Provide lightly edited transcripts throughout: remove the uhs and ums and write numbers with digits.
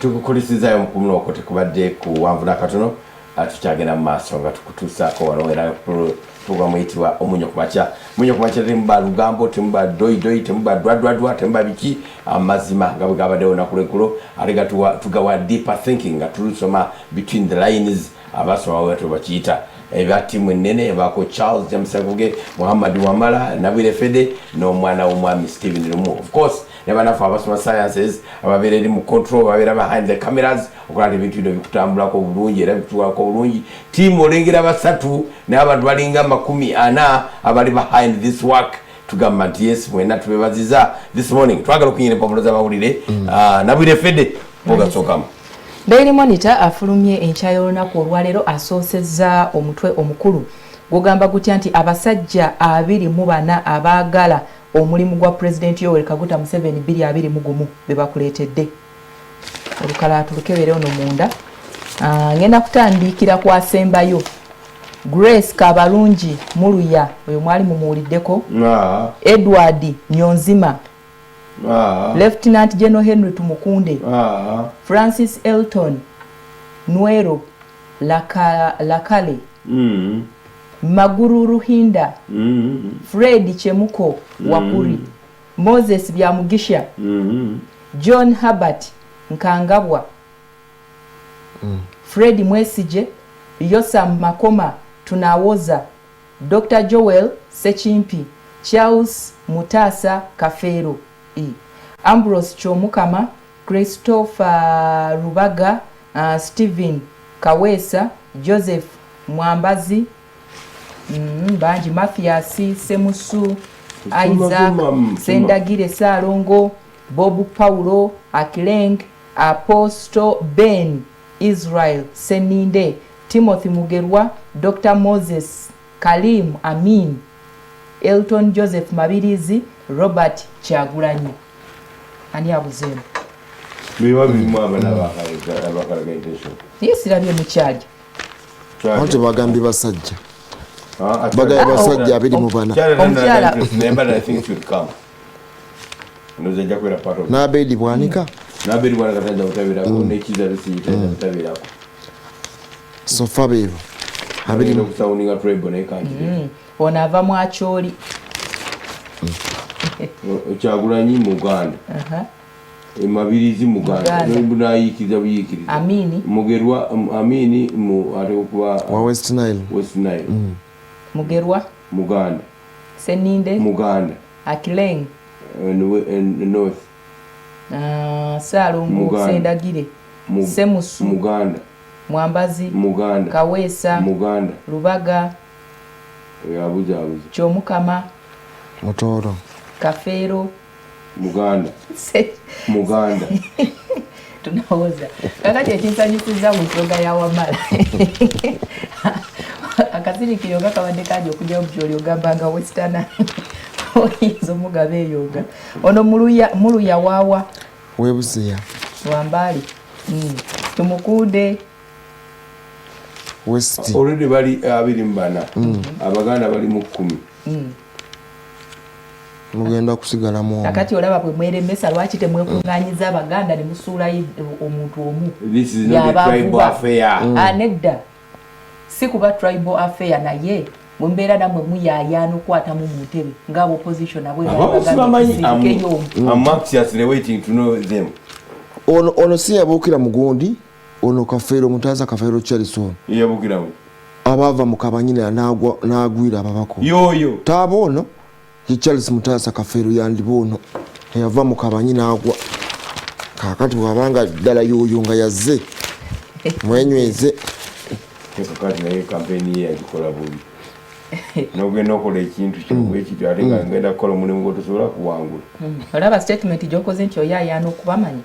tukukulisizayo mukumuno okwo tekubadde kuwanvuna katono tukyagenda mu maaso nga tukutuusaako wano era programu eyitibwa omunyo kumakya. Munyo kumakya temuba lugambo, temuba doidoi, temuba dwadwadwa, temuba biki, amazima nga bwe gabaddewo nakulekulo ate nga tugawa deeper thinking nga tulusoma between the lines abasoma bwe tubakiyita eba timu ennene ebaako Charles James Aguge, Muhammad Wamala, Nabire Fede n'omwana w'omwami Stephen Lumu. Of course ne banafu abasoma sciences ababeera eri mu control babeera behind the cameras okulaba ebintu bino bikutambulako bulungi era bituwako bulungi. Tiimu olengera basatu n'abantu balinga 40 abali behind this work. Tugamba nti yes mwena tubebaziza this morning twagala okunyira empapula z'amawulire. Nabire Fede mugasookamu. Daily Monitor afulumye enkya y'olunaku olwaleero asoosezza omutwe omukulu gugamba gutya nti abasajja 24 abaagala omulimu gwa President Yoweri Kaguta Museveni 2021 be bakuleetedde olukala tulukebere ono munda. Ngenda kutandikira kwasembayo Grace Kabalungi Muluya oyo mwali mumuwuliddeko. Edward Nyonzima, Lieutenant General Henry Tumukunde, Francis Elton Nwero Lakale, Maguru Ruhinda, Fred Chemuko Wakuri, Moses Byamugisha, John Herbert Nkangabwa, Fred Mwesije, Yosam Makoma Tunawoza, Dr. Joel Sechimpi, Charles Mutasa Kafero, Ambrose Chomukama, Christopher Rubaga, Stephen Kawesa, Joseph Mwambazi, Banji Mafiasi, Semusu, Isaac, Sendagire Salongo, Bobu Paulo, Akileng, Apostle Ben, Israel Seninde, Timothy Mugerwa, Dr. Moses Kalim Amin, Elton Joseph Mabirizi, Robert Kyagulanyi. Ani abuzemu? Biwa bimwa bana bakalaga intention. Yes, irabye mukyajja. Ate bagambi basajja. Bagaya basajja abiri mu bana. Omukyala remember I think should come. Ndoze nja kwera part of. Na bedi bwanika. Na bedi bwanika tanja utabira ko nekiza rusiyita utabira ko. So fabevo. Abiri no kusawuninga trebo ne kanji. Ona ava mu acholi. Kyagulanyi mu Uganda. Mabirizi mu Uganda. Mbuna yikiza buyikiriza. Amini. Mugerwa Amini mu atekuba wa West Nile. West Nile. Mugerwa Muganda. Seninde Muganda. Akileng. North. Salongo Sendagire. Semusu Muganda. Mwambazi Muganda. Kawesa Muganda. Rubaga Abuja. Kyomukama Motoro Kafero Muganda. Muganda. Tunawoza kakati ekinsanyusiza mu nsonga ya Wamala akasirikiro kakabadde kaja okujja mu kyoli ogambanga Western oyinza omugabe eyoga ono muluya wawa Webusiya Wambali Tumukunde West already bali 24 Abaganda bali mu 10 mugenda kusigala mu akati olaba bwe mweremesa lwaki temwekunganyiza Abaganda ne musuula omuntu omu. This is not a tribal affair. Nedda si kuba tribal affair naye mumbeera namwe muyayana okwata mu ntebe ng'abo opposition abwe I'm anxiously waiting to know them. ono si yabuukira mugundi ono Kafeero Mutaasa Kafeero Charles yabukirawo abava mu kabanyina n'agwira ababako yoyo taabo ono Charles Mutaasa Kafeero yandibono yava mu kabanyina agwa kakati wabanga ddala yoyo nga yazze mwenyweze kakati naye kampeni ye agikola bubi n'ogenda okola ekintu kyekiti ate nga ngenda kukola omulimu gwotosobola kuwangula olaba statement gyokoze nti oyayana okubamanya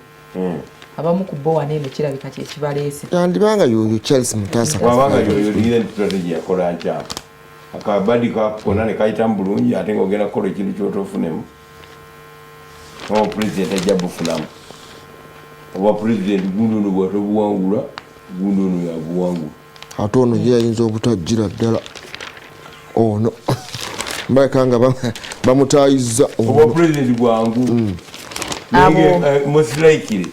abamu ku bo waneeno kirabika kyekibaleese yandibanga yoyo Charles Mutaasa wabanga yoyo liire strategy yakola nkya akabadi kakona ne kayita mu bulungi ate ng'ogenda kukola ekintu kyotofunemu oba president ajja bufunamu oba president gundono bwatobuwangula gundono yabuwangula ate ono ye yayinza obutajjira ddala ono mbaleka nga bamutaayizza oba president gwangu most likely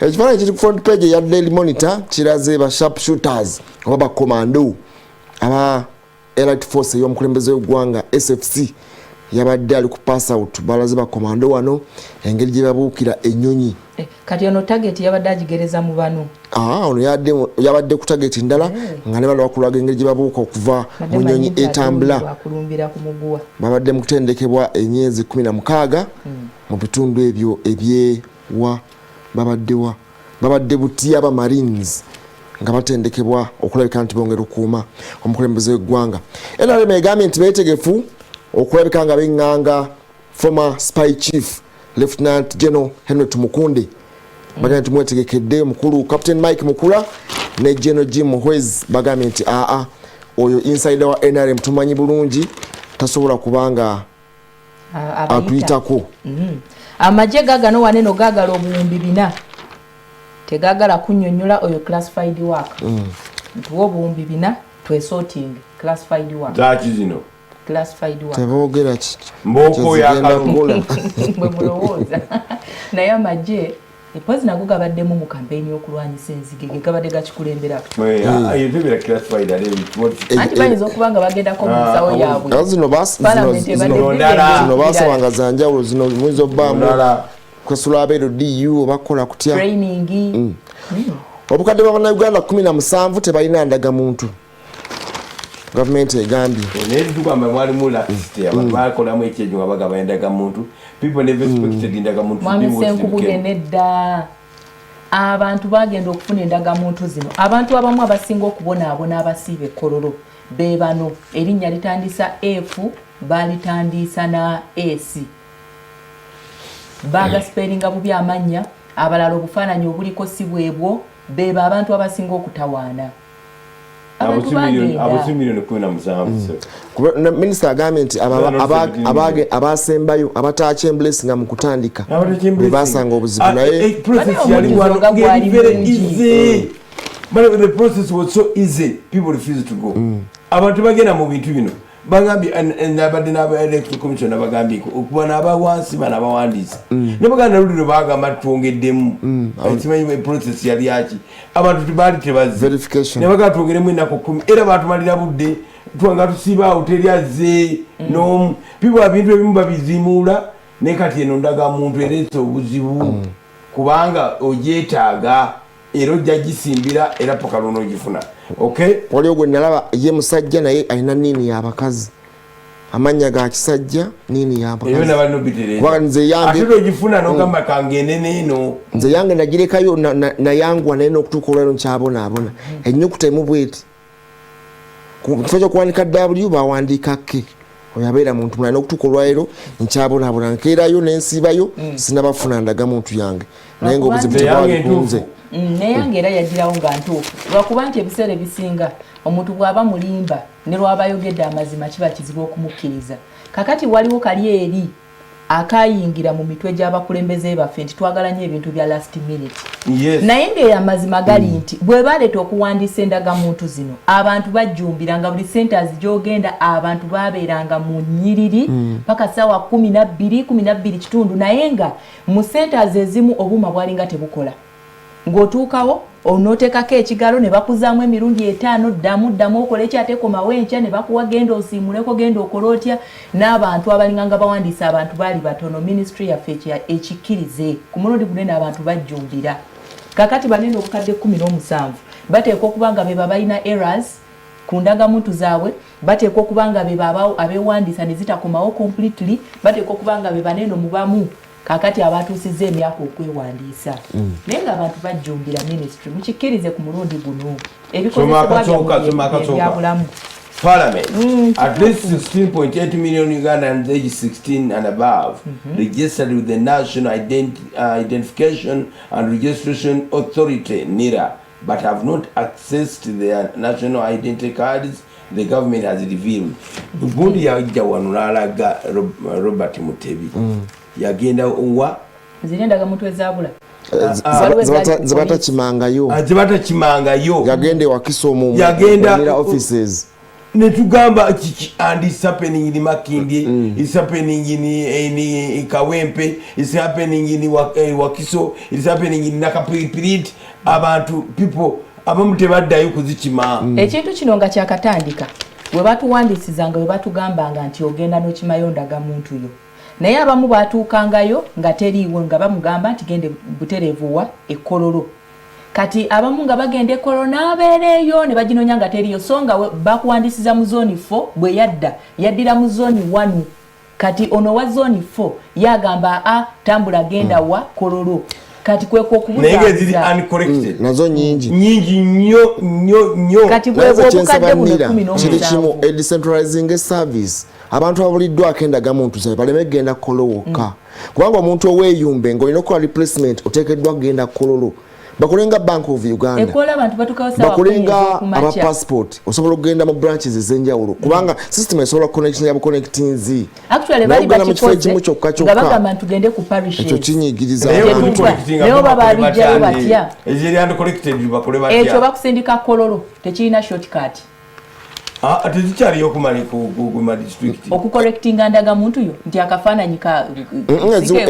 ekifaananyi kiri ku front page ya Daily Monitor kiraze ba sharp shooters oba bakomando aba Elite Force y'omukulembeze w'eggwanga SFC yabadde ali ku pass out balaze bakomando wano engeri gye babuukira ennyonyi kati ono target yabadde agigereza mu bano ono yabadde ku target ndala nga ne bano bakulaga engeri gye babuuka okuva mu nnyonyi etambula babadde mu kutendekebwa emyezi 16 mu bitundu ebyo ebyewa babadde buti aba Marines nga batendekebwa okulabika nti bongera okuuma omukulembeze w'eggwanga NRM egambye nti beetegefu okulabika nga benganga former spy chief Lieutenant General Henry Tumukunde bagambye nti mwetegekedde omukulu Captain Mike Mukula ne General Jim Muhwezi bagambye nti oyo insider wa NRM tumanyi bulungi tasobola kubanga atuyitako amagye gagano waneno gagala obuwumbi 4 tegagala kunnyonnyola oyo classified work ntuwa obuwumbi 4 twesorting classified work zaki zino classified work tebogera mboko yakalumula bwe mulowooza naye amagye epozi nago gabaddemu mu kampeyini y'okulwanyisa enzige ge gabadde gakikulembera anti bayinza okuba nga bagendako mu nsawo yaabwe zino basabanga zanjawulo zino muyinza obbaamu kwesula abeero DU obakola kutya training obukadde bwa bannayuganda 17 tebalina ndagamuntu gavumenti egambye netugamba mwalimu lakisti abantu bakolamu ekyejo nga bagaba endagamuntu people never expected endagamuntu mwami Senkubuge nedda abantu bagenda okufuna endagamuntu zino abantu abamu abasinga okubonaabona abasiiba ekkololo be bano erinnya litandisa F balitandisa na S baga spellinga bubi amanya abalala obufaananyi obuliko si bwebwo beba abantu abasinga okutawaana minisita agambye nti abasembayo abataakyemblesi nga mu kutandika bebasanga obuzibu naye abantu bagenda mu bintu bino bagambye nabadde n'aba-electoral commission bagambye okubona abawansi bana abawandiisi ne baganda luliro bagamba twongeddemu ekimanyi process yali yaki abantu tibali tebazze ne bagamba twongeremu ennaku 10 era batumalira budde twanga tusiiba hoteri azze n'omu people ebintu ebimu babizimuula ne kati eno ndagamuntu ereese obuzibu kubanga ogyetaaga era ojja gisimbira era paka luno ogifuna okay waliwo gwe nalaba ye musajja naye alina nini y'abakazi amanya ga kisajja nini y'abakazi nze yange ogifuna n'ogamba kangende neeno nze yange nagirekayo nayangwa naye n'okutuuka olwaliro nkyabonaabona ennyukuta emu bweti ku kifo ky'okuwandiika W bawandiika ke oyo abeera muntu mulala n'okutuuka olwaliro nkyabonaabona nkeerayo n'ensiibayo sinabafuna ndagamuntu yange naye ng'obuzibu tebwalikunze neyange era yagirawo nga ntuufu lwakuba nti ebiseera ebisinga omuntu bw'aba mulimba ne lwaba ayogedde amazima kiba kizibu okumukkiriza kakati waliwo kali eri akayingira mu mitwe gy'abakulembeze baffe nti twagala nnyo ebintu bya last minute naye ng'amazima gali nti bwe baleeta okuwandiisa endagamuntu zino abantu bajjumbira nga buli centers gy'ogenda abantu babeeranga mu nnyiriri paka ssaawa 12 kitundu naye nga mu centers ezimu obuuma bwalinga tebukola ng'otuukawo onootekako ekigalo ne bakuzaamu emirundi 5 ddamu okola ekyatekomawo enkya ne bakuwa genda osiimuleko genda okola otya n'abantu abalinga nga bawandiisa abantu baali batono ministry yaffe ekikkirize ku mulundi gunene abantu bajjumbira kakati banene obukadde 17 bateekwa okuba nga beba balina errors ku ndagamuntu zaabwe bateekwa okuba nga beba abeewandiisa ne zitakomawo completely bateekwa okuba nga beba neno mubamu kakati abatuusizza emyaka okwewandiisa naye ng'abantu bajjumbira ministry mukikkirize ku mulundi guno ebikozesebwabyabulamu Parliament, at least 16.8 million Ugandans aged 16 and above registered with the National Identification and Registration Authority, NIRA, but have not accessed their national identity cards, the government has revealed. Ubundi yajja wano n'alaga Robert Mutebi. Yagenda uwa zirendaga mutwe ezabula zibata chimangayo yagende wakisomo yagenda offices netugamba kiki and it's happening in Makindye, it's happening in Kawempe, it's happening in Wakiso, it's happening in Nakapiripirit. Abantu people abamu tebaddayo kuzikima. Ekintu kino nga kyakatandika bwe batuwandisizanga bwe batugambanga nti ogenda n'okimayo ndaga muntu yo. Naye abamu batuukangayo nga teriiwo nga bamugamba nti gende buterevuwa ekkololo. Kati abamu nga bagenda ekkololo n'abeereeyo ne baginonya nga teriyo so nga bakuwandisiza mu zone 4 bwe yaddira mu zone 1. Kati ono wa zone 4 yagamba tambula genda wa kololo. Kati kweko okubuza naye ziri uncorrected nazo nyingi nnyo kati kweko okukadde buno 10 kiri kimu decentralizing service abantu abuliddwa akendaga muntu sabe baleme genda kololo wokka kubanga omuntu oweeyumbe ng'olina okukola replacement oteekeddwa kugenda kololo bakulenga Bank of Uganda ekola abantu batukawo sawa bakulenga aba passport osobola okugenda mu branches ezenjawulo kubanga system esobola connection ya connecting z actually bali bakikoze nga bagamba tugende ku parishes ekyo kinyigiriza leo baba bijjayo batya eziri uncorrected bakole batya ekyo bakusindika kololo tekirina shortcut atizikyaliyo okumali ku district okucorrectinga ndaga muntu yo nti akafaananyi ka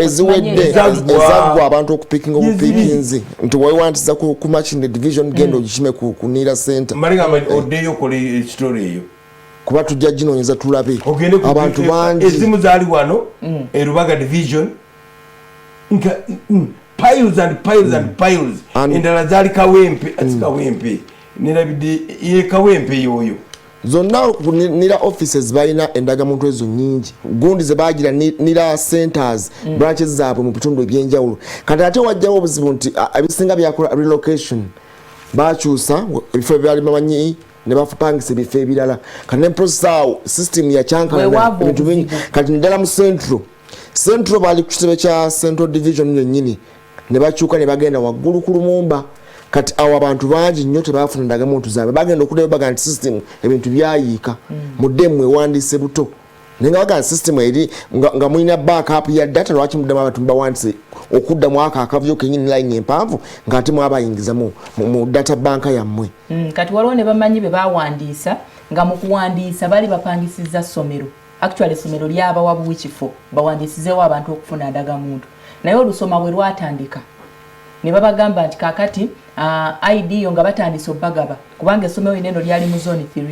eziwedde ezaggwa abantu okupikinga obupikinzi nti wewantiza ku matching division gendo ogikime ku Nira Center malinga oddeyo okole story eyo kuba tujja ginoonyeza tulabe abantu bangi ezimu zaali wano erubaga division nka piles and piles and piles endala zaali kawempe nerabidde ye kawempe yoyo zonna Nira offices balina endagamuntu ezo nyingi gundi ze bagira Nira centers branches zaabwe mu bitundu ebyenjawulo kati ate wajjawo obuzibu nti ebisinga byakola relocation bakyusa ebifo byali bamanyi ne bafupangisa ebifo ebirala kati ne process awo system yakyankana ebintu bingi kati ndala mu central bali ku kitebe kya central division yennyini ne bakyuka ne bagenda waggulu ku Lumumba kati awo abantu bangi nnyo tebafuna ndagamuntu zaabwe bagenda okuddayo baga nti system ebintu byayiika muddemu ewandiise buto naye nga baga nti system eri nga mulina backup ya data lwaki muddemu abantu mubawandise okudda mu aka akavuyo kenyini line empanvu ng'ate mwabayingiza mu data banka yammwe kati waliwo ne bamanyi be bawandiisa nga mu kuwandiisa bali bapangisizza ssomero actually essomero lyabawa buwikifo bawandiisizeewo abantu okufuna ndagamuntu naye olusoma bwe lwatandika ne babagamba nti kakati ID yo nga batandise obbagaba kubanga essomero ineno lyali mu zone 3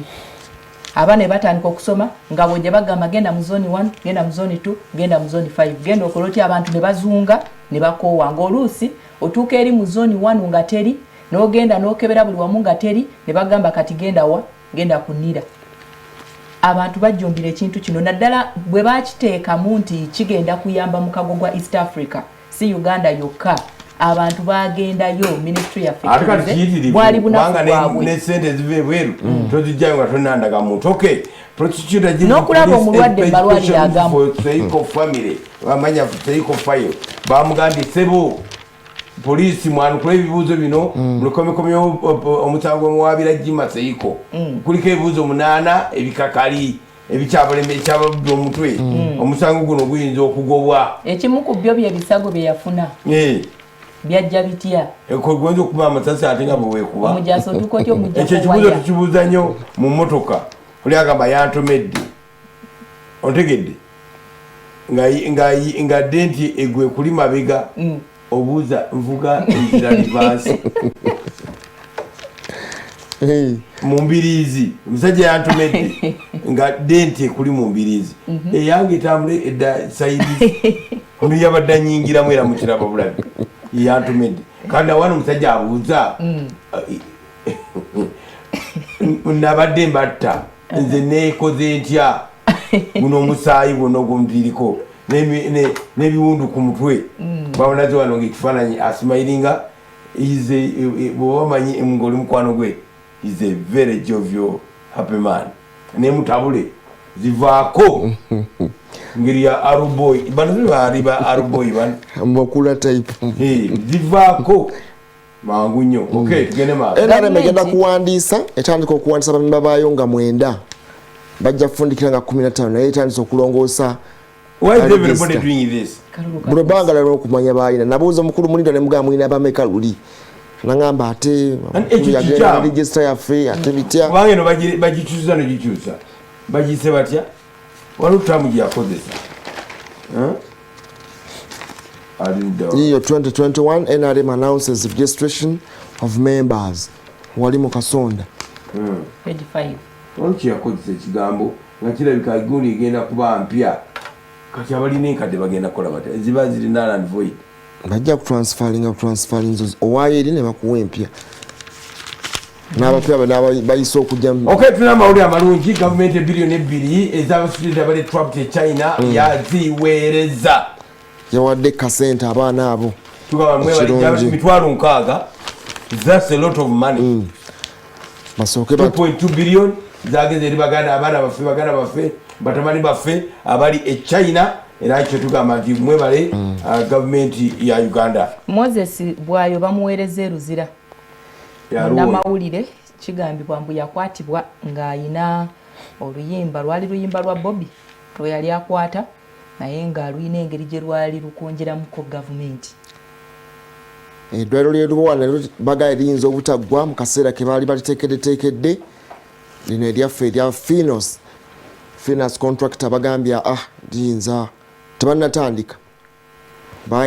abaana batandika okusoma nga bwejja bagamba genda mu zone 1 genda mu zone 2 genda mu zone 5 genda okoloti abantu ne bazunga ne bakoowa ng'oluusi otuuka eri mu zone 1 nga teri n'ogenda n'okebera buli wamu nga teri ne bagamba kati genda ku Nira abantu bajjumbira ekintu kino naddala bwe bakiteekamu nti kigenda kuyamba mu kago gwa East Africa si Uganda yokka abantu bagendayo ministry ya fikirize bwali bunafu bwabwe ne sente zive bweru tozijjayo nga tonandaga muntu okay prosecutor jino nokulaba omulwadde mbalwalira agamu seiko family bamanya seiko file bamugandi sebo polisi mwanukula ebibuuzo bino mulikomyekomyo omusango mwabira jima seiko kuliko ebibuuzo 8 ebikakali ebikyabuleme ekyababbi omutwe omusango guno guyinza okugobwa ekimu ku byo byebisago bye yafuna byajja bitya ekogwenzo kuba amasasi ate nga bwe weekuba omujaso tukotyo omujja ekyo kibuuzo tukibuuza nnyo mu mmotoka oli agamba yantomedde ontegedde nga denti egwe kuli mabega obuuza nvuga enzira livansi mu mbiriizi omusajja yantomedde nga denti ekuli mu mbiriizi eyange etambule edda sayidizi ono yabadde anyingiramu era mukiraba bulabi yantomedde kandi awana omusajja abuuza nabadde mbatta nze neekoze ntya guno omusaayi gwonna ogwomutiriko n'ebiwundu ku mutwe babonaze wano ngaekifaananyi asimayiringa bwoba manyi ng'oli mukwano gwe is a very jovial happy man nemutabule zivaako ngeri ya aruboy bano bariba aruboy ban mbakula type zivaako mangu nnyo okay tugende maaso era megenda kuwandiisa etandika okuwandiisa bamemba baayo nga 9 bajja kufundikira nga 15 naye etandisa okulongoosa why is everybody doing this bwe bangala n'okumanya baayina nabuuza omukulu mulindo ne mugamba mulina abameka luli nangamba ate ekyo register yaffe ate bitya kubanga eno bagikyusa negikyusa bagise batya waliwo turamu gyeyakozesa iyo 2021 NRM announces registration of members wali mu Kasonda page 5 waliwo kyeyakozesa ekigambo nga kirabika gundi egenda kuba mpya kati abalina enkadde bagenda kukola batya ziba ziri null and void bajja kutransferinga owaayo eri ne bakuwa empya n'abapya bayise okujja tulina amawulire amalungi gavumenti ebiriyoni 2 ez'abasitudenti abali trapped e China yaziweereza yawadde kasente abaana abo mitwalo 6 that's a lot of money basooke 2.2 billion zageze eri abaana baffe batabani baffe abali e China era kyo tugamba nti mwebale gavumenti ya Uganda. Moses bwayo bamuweereza eruzira namawulire kigambibwa mbu yakwatibwa ng'ayina oluyimba lwali luyimba lwa Bobby lwe yali akwata naye ng'alwina engeri gye lwali lukonjeramuko gavumenti. Eddwaliro ly'Elubowa nalyo bagaya liyinza obutaggwa mu kaseera ke baali baliteekeddeteekedde lino eryaffe erya Finos contractor bagambye liyinza tebannatandika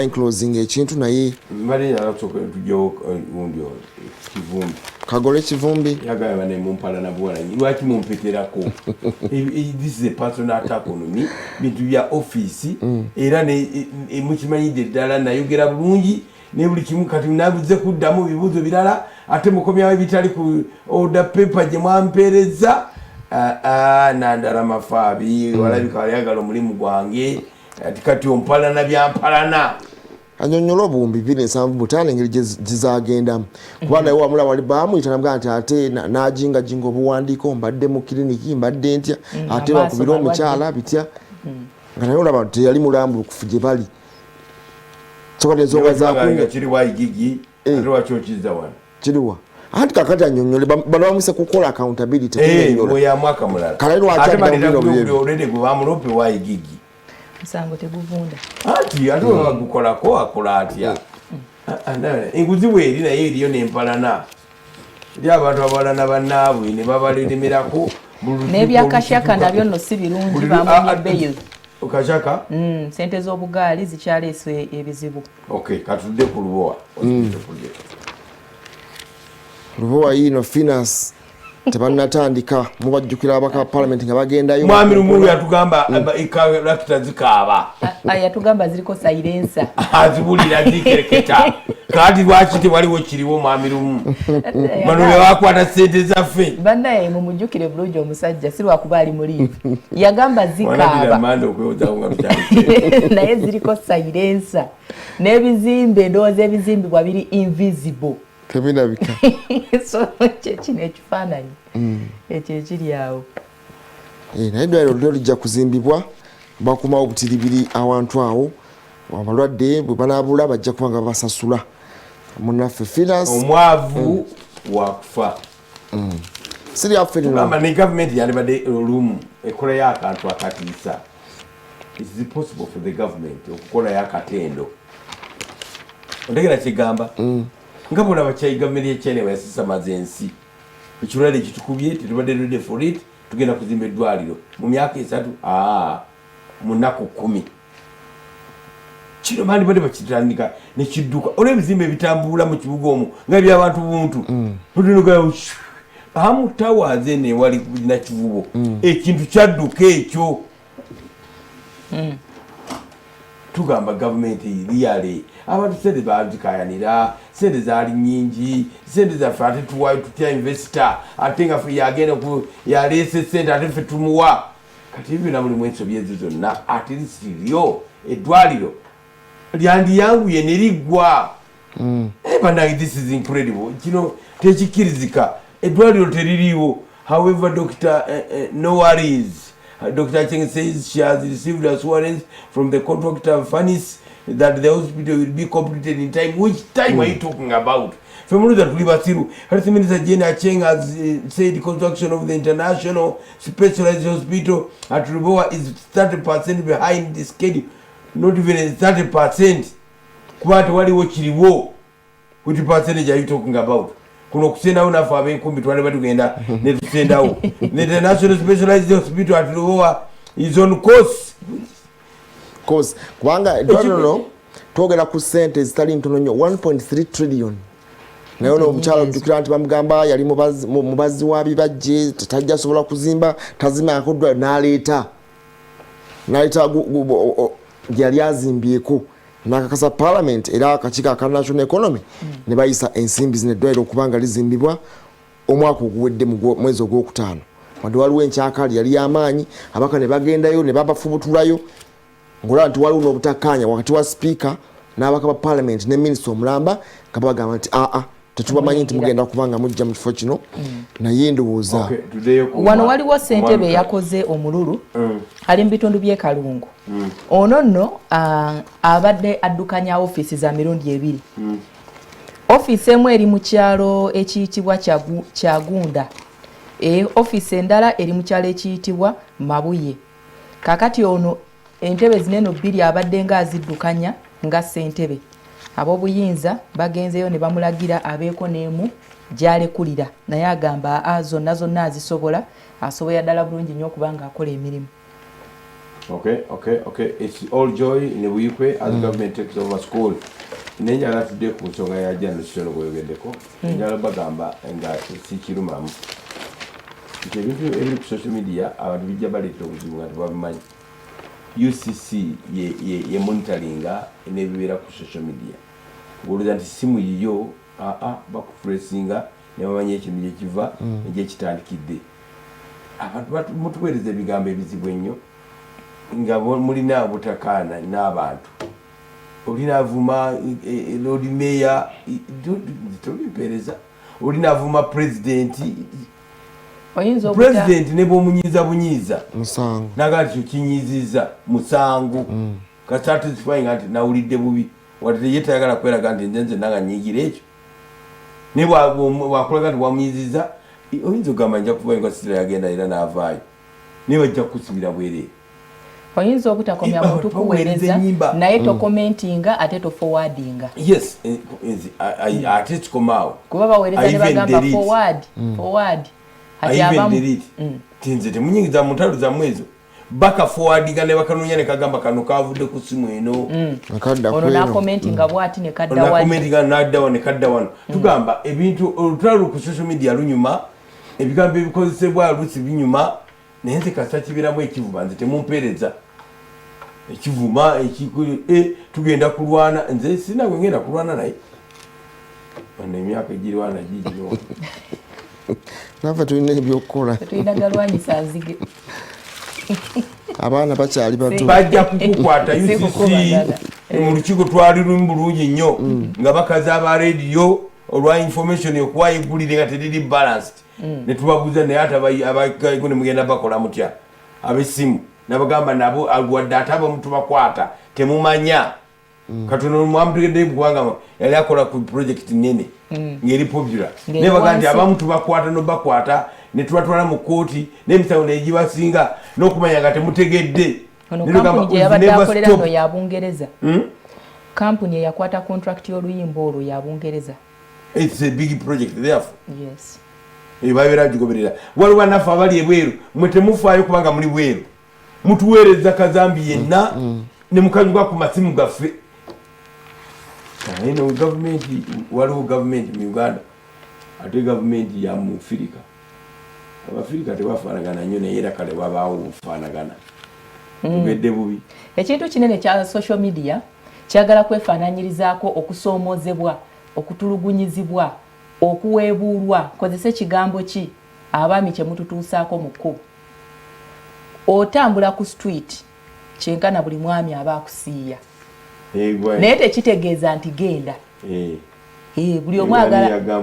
enclosing ekintu naye Kagole Kivumbi yagamba ne mumpalana bwalanyi lwaki mumpeterako this is a personal attack on me bintu bya office era mukimanyidde ddala nayogera bulungi ne buli kimu kati nabuze kuddamu bibuuzo birala ate mukomyawo bitali ku order paper gye mwampeereza nandala mafaabi walabika walyagala omulimu gwange kati ompalana byampalana anyonyola obuwumbi 275 engeri gizagendamu kuba naye wamula wali bamuyita nabwa nti ate najingajinga obuwandiiko mbadde mu kiriniki mbadde ntya ate bakubira omukyala bitya nga naye olaba teyali mulambulukufu gye bali sokati ensonga zakiriwa anti kakati anyonyole bano bamwise kukola accountability ya mwaka mulala bamulope waigigi musango teguvunda ati ate wagukolako akola atya enguzi bweri naye eriyo nempalana eri abantu abalana bannaabwe ne babalemerako n'ebyakashaka nabyo nno si birungi bamunye beyo kashaka sente z'obugaali zikyaleese ebizibu katudde ku Lubowa Lubowa yino Finos tebannatandika mubajjukira abaka parliament nga bagendayo mwami Lumulu yatugamba lakita zikaaba yatugamba ziriko silencer azibulira zikereketa kati lwaki tewaliwo kiriwo mwami Lumu bano bebakwata sente zaffe bannaye mumujjukire bulungi omusajja si lwakuba ali muliivu yagamba zikaaba naye ziriko silencer n'ebizimbe ndowooza ebizimbibwa biri invisible tebinabika so kino ekifaananyi ekyo ekiri awo naye eddwaliro lyo lijja kuzimbibwa bakumawo butiribiri awantu awo abalwadde bwe banaabula bajja kuba nga basasula munaffe Finos omwavu wakufa siri yaffe lino ne gavumenti yandibadde olumu ekolayo akantu akatiisa it is possible for the government okukolayo akatendo ontegera kigamba nga bona bakyayi gavumenti ye China bayasisamaza ensi ekirwadde kitukubye tetubadde ready for it tugenda kuzimba eddwaliro mu myaka 3 mu nnaku 10 kino bandi bade bakitandika ne kidduka olwo ebizimbe bitambula mu kibuga omwo nga by'abantu buntu tudinoga amutawaze ne wali na kivubo ekintu kyadduka ekyo tugamba gavumenti liyale abantu sente bazikayanira sente zaali nyingi sente zaffe ate tuwayo tutya investor ate nga ffe yagenda yaleese sente ate ffe tumuwa kati ebyo namulimu ensobi ezo zonna ate lisiryo eddwaliro lyandiyanguye ne liggwa bannange this is incredible kino tekikirizika eddwaliro teririiwo however Dr. No worries Dr. Cheng says she has received assurance from the contractor Finos that the hospital will be completed in time. Which time are you talking about? Minister Jena Cheng has said construction of the international specialized hospital at Lubowa is 30% behind the schedule. Not even 30%. Kwati waliwo kiriwo which percentage are you talking about? Kuno kusendawo nafe abenkumbi twale batugenda ne tusendawo. The National Specialized Hospital at Luowa is on course. Course kubanga no twogera ku sente zitali ntono nnyo 1.3 trillion. Naye ono omukyalo ojjukira nti bamugamba yali mubazi wa bibajje tajja sobola kuzimba tazima yakoddwa n'aleeta gyali azimbyeko n'akakasa parliament era akakiiko aka national economy ne bayisa ensimbi zino eddwaliro okubanga lizimbibwa omwaka oguwedde mu mwezi ogwokutaano wadde waliwo enkyakaali yali y'amaanyi abaka ne bagendayo ne babafubutulayo ng'olaba nti waliwo n'obutakkaanya wakati wa speaker n'abaka ba parliament ne minisita omulamba nga babagamba nti tetubamanyi nti mugenda kubanga mujja mu kifo kino naye ndowooza wano waliwo ssentebe eyakoze omululu ali mu bitundu by'e Kalungu ono nno abadde addukanya ofiisi za mirundi 2 ofiisi emu eri mu kyalo ekiyitibwa Kyagunda ofiisi endala eri mu kyalo ekiyitibwa Mabuye kakati ono entebe zineno 2 abadde nga aziddukanya nga ssentebe ab'obuyinza bagenzeyo ne bamulagira abeeko n'emu gy'alekulira naye agamba zonna azisobola asobola ddala bulungi nnyo okubanga akola emirimu. Okay. It's all joy in the Buyikwe as government takes over school. Nenjala tudde ku nsonga ya jano kitono gweyogeddeko. Njala bagamba nga si kirumamu. Ebintu ebiri ku social media abantu bijja baleetera obuzibu nga tebabimanyi. UCC ye monitoringa n'ebibeera ku social media. Ng'olowooza nti simu yiyo bakufuresinga ne bamanya ekintu gye kiva gye kitandikidde. Abantu mutuweereza ebigambo ebizibu ennyo nga mulina obutakaana n'abantu. Olina avuma Lord Mayor tobimpeereza. Olina avuma pulezidenti. President ne bw'omunyiiza musangu naga kyo kinyiiziza musangu satisfying nti nawulidde bubi wadde yetayagala kweraga nti nze nanga nyiigira ekyo ne bwakulaga nti wamunyiiziza oyinza okugamba nja kuvayo nga sitira yagenda era n'avaayo naye bajja kukusibira bwereere. Oyinza obutakomya muntu kuweereza naye tokomentinga ate toforwardinga. Yes, ate kikomaawo kuba baweereza ne bagamba forward tinze temunyingiza mutalo za mwezo baka forwardinga ne bakanunya ne kagamba kano kavudde ku simu eno ono na commentinga bwati ne kadda wano commentinga nadda ne kadda wano tugamba ebintu olutalo ku social media lunyuma ebigambo ebikozesebwa lusi binyuma naye nze kasa kibiramu ekivuma nze temumpeereza ekivuma tugenda kulwana nze sina gwe ngenda kulwana naye bano emyaka egirwana gigino nafa tulina ebyokukola tulina galwanyisa nzige abaana bakyali bato bajja kukukwata UCC mu lukiiko twali lumu bulungi nnyo nga bakaza aba radio olwa information yokuwayigulire nga teriri balanced ne tubabuuza naye ate abayigo ne mugenda bakola mutya ab'essimu nabagamba nabo wadde ate abamu bakwata temumanya katono mwamutegedde kubanga yali akola ku project nene ngeri popular ne baga nti abamu tubakwata no bakwata ne tubatwala mu kooti n'emisango negibasinga n'okumanya nga temutegedde. Kampuni gye yabadde akolera no ya Bungereza. Kampuni eyakwata contract y'oluyimba olwo ya Bungereza. It's a big project therefore. Yes. Ebabeera gigoberera waliwo nafa abali ebweru mwe temufaayo kubanga muli bweru mutuweereza kazambi yenna ne mukanyuka ku masimu gaffe. Eno government waliwo government mu Uganda ate government ya mu Afrika. Abafirika tebafaanagana nnyo naye era kale babaawo obufaanagana. Tugedde bubi. Ekintu kinene kya social media kyagala kwefaananyirizaako okusoomoozebwa, okutulugunyizibwa, okuweebuulwa. Kozesa ekigambo ki abaami kye mututuusaako mu kkubo. Otambula ku street kyenkana buli mwami aba akusiiya. Naye tekitegeeza nti genda. Buli omu agala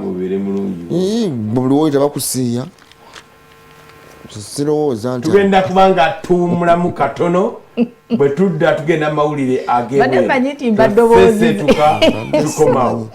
buli woyita bakusiiya. Tugenda kubanga tuwumulamu katono bwe tudda tugenda mawulire agebwe badde manyi nti mbadde oboozi tukomawo.